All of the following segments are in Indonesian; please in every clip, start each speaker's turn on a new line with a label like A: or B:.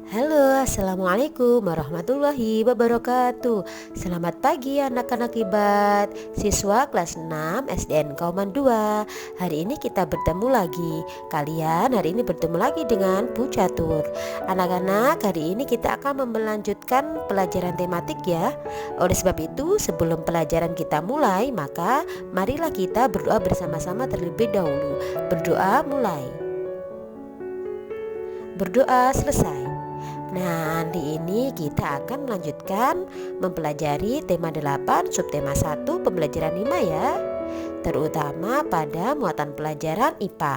A: Halo, assalamualaikum warahmatullahi wabarakatuh. Selamat pagi anak-anak Ibat, siswa kelas 6 SDN Kauman 2. Hari ini kita bertemu lagi. Kalian hari ini bertemu lagi dengan Bu Catur. Anak-anak, hari ini kita akan melanjutkan pelajaran tematik ya. Oleh sebab itu, sebelum pelajaran kita mulai, maka marilah kita berdoa bersama-sama terlebih dahulu. Berdoa mulai. Berdoa selesai. Nah, hari ini kita akan melanjutkan mempelajari tema 8, subtema 1, pembelajaran 5 ya. Terutama pada muatan pelajaran IPA.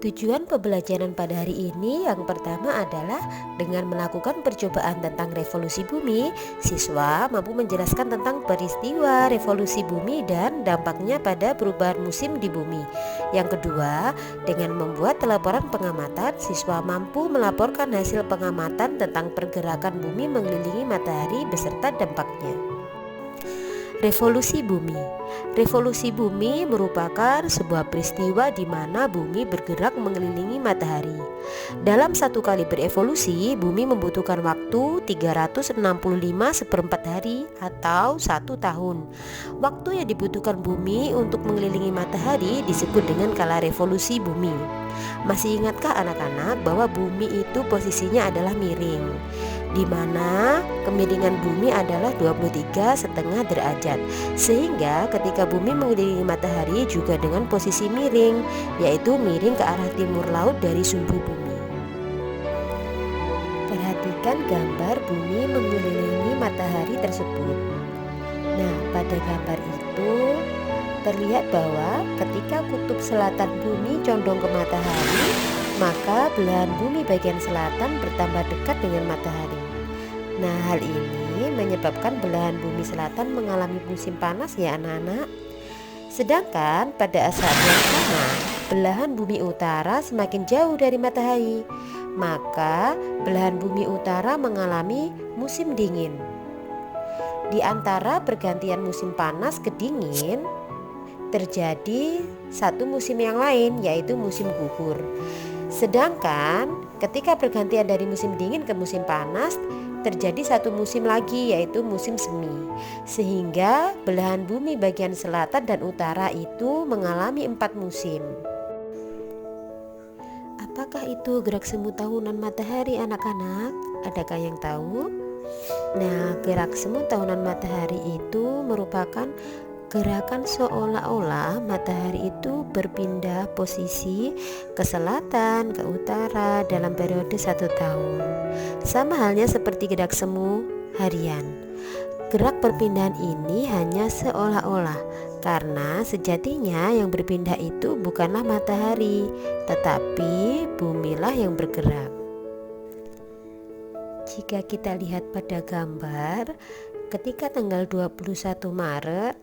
A: Tujuan pembelajaran pada hari ini yang pertama adalah dengan melakukan percobaan tentang revolusi bumi, siswa mampu menjelaskan tentang peristiwa revolusi bumi dan dampaknya pada perubahan musim di bumi. Yang kedua, dengan membuat laporan pengamatan, siswa mampu melaporkan hasil pengamatan tentang pergerakan bumi mengelilingi matahari beserta dampaknya. Revolusi bumi. Revolusi bumi merupakan sebuah peristiwa di mana bumi bergerak mengelilingi matahari. Dalam satu kali berevolusi, bumi membutuhkan waktu 365 hari atau 1 tahun. Waktu yang dibutuhkan bumi untuk mengelilingi matahari disebut dengan kala revolusi bumi. Masih ingatkah anak-anak bahwa bumi itu posisinya adalah miring, di mana kemiringan bumi adalah 23,5 derajat, sehingga ketika bumi mengelilingi matahari juga dengan posisi miring, yaitu miring ke arah timur laut dari sumbu bumi. Perhatikan gambar bumi mengelilingi matahari tersebut. Nah, pada gambar itu terlihat bahwa ketika kutub selatan bumi condong ke matahari, maka belahan bumi bagian selatan bertambah dekat dengan matahari. Nah, hal ini menyebabkan belahan bumi selatan mengalami musim panas ya anak-anak. Sedangkan pada saat yang sama, belahan bumi utara semakin jauh dari matahari, maka belahan bumi utara mengalami musim dingin. Di antara pergantian musim panas ke dingin, terjadi satu musim yang lain, yaitu musim gugur. Sedangkan ketika pergantian dari musim dingin ke musim panas, terjadi satu musim lagi, yaitu musim semi. Sehingga belahan bumi bagian selatan dan utara itu mengalami 4 musim. Apakah itu gerak semu tahunan matahari anak-anak? Adakah yang tahu? Nah, gerak semu tahunan matahari itu merupakan gerakan seolah-olah matahari itu berpindah posisi ke selatan, ke utara dalam periode 1 tahun. Sama halnya seperti gerak semu harian. Gerak perpindahan ini hanya seolah-olah, karena sejatinya yang berpindah itu bukanlah matahari, tetapi bumilah yang bergerak. Jika kita lihat pada gambar, ketika tanggal 21 Maret,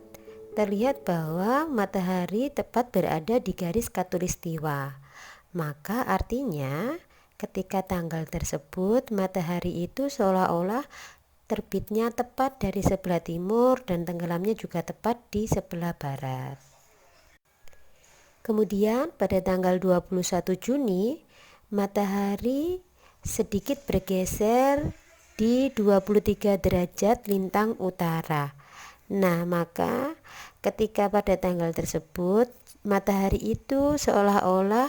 A: terlihat bahwa matahari tepat berada di garis khatulistiwa. Maka artinya ketika tanggal tersebut matahari itu seolah-olah terbitnya tepat dari sebelah timur dan tenggelamnya juga tepat di sebelah barat. Kemudian pada tanggal 21 Juni matahari sedikit bergeser di 23 derajat lintang utara. Nah, maka ketika pada tanggal tersebut matahari itu seolah-olah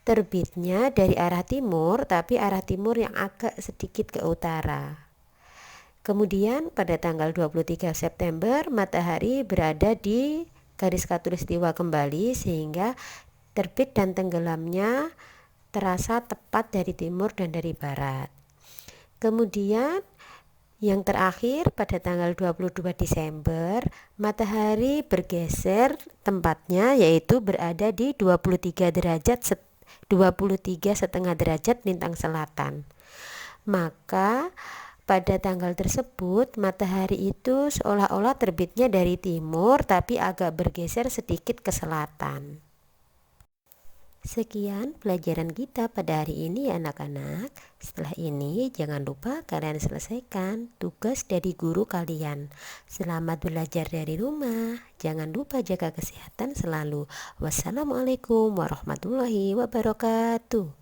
A: terbitnya dari arah timur, tapi arah timur yang agak sedikit ke utara. Kemudian pada tanggal 23 September matahari berada di garis khatulistiwa kembali, sehingga terbit dan tenggelamnya terasa tepat dari timur dan dari barat. Kemudian yang terakhir pada tanggal 22 Desember matahari bergeser tempatnya, yaitu berada di 23,5 derajat lintang selatan. Maka pada tanggal tersebut matahari itu seolah-olah terbitnya dari timur tapi agak bergeser sedikit ke selatan. Sekian pelajaran kita pada hari ini ya anak-anak. Setelah ini jangan lupa kalian selesaikan tugas dari guru kalian. Selamat belajar dari rumah. Jangan lupa jaga kesehatan selalu. Wassalamualaikum warahmatullahi wabarakatuh.